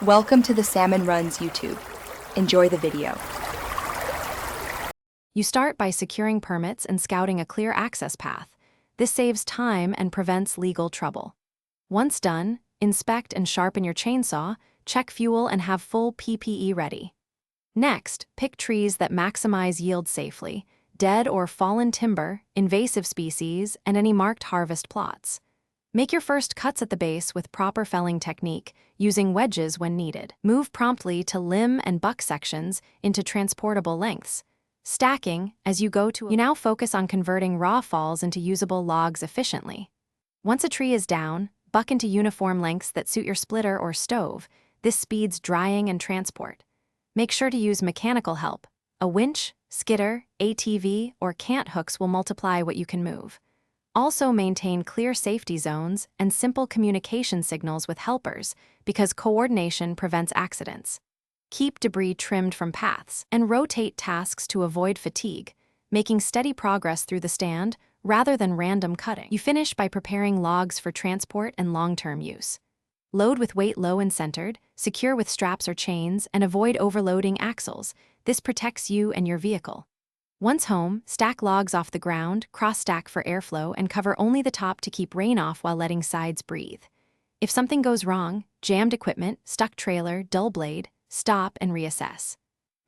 Welcome to the Salmon Runs YouTube. Enjoy the video. You start by securing permits and scouting a clear access path. This saves time and prevents legal trouble. Once done, inspect and sharpen your chainsaw, check fuel, and have full PPE ready. Next, pick trees that maximize yield safely, dead or fallen timber, invasive species, and any marked harvest plots. Make your first cuts at the base with proper felling technique, using wedges when needed. Move promptly to limb and buck sections into transportable lengths. Stacking as you go to. You now focus on converting raw falls into usable logs efficiently. Once a tree is down, buck into uniform lengths that suit your splitter or stove. This speeds drying and transport. Make sure to use mechanical help. A winch, skidder, ATV, or cant hooks will multiply what you can move. Also maintain clear safety zones and simple communication signals with helpers because coordination prevents accidents. Keep debris trimmed from paths and rotate tasks to avoid fatigue, making steady progress through the stand rather than random cutting. You finish by preparing logs for transport and long-term use. Load with weight low and centered, secure with straps or chains, and avoid overloading axles. This protects you and your vehicle. Once home, stack logs off the ground, cross-stack for airflow, and cover only the top to keep rain off while letting sides breathe. If something goes wrong, jammed equipment, stuck trailer, dull blade, stop and reassess.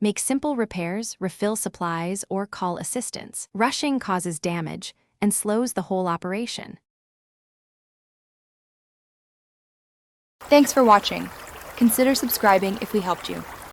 Make simple repairs, refill supplies, or call assistance. Rushing causes damage and slows the whole operation. Thanks for watching. Consider subscribing if we helped you.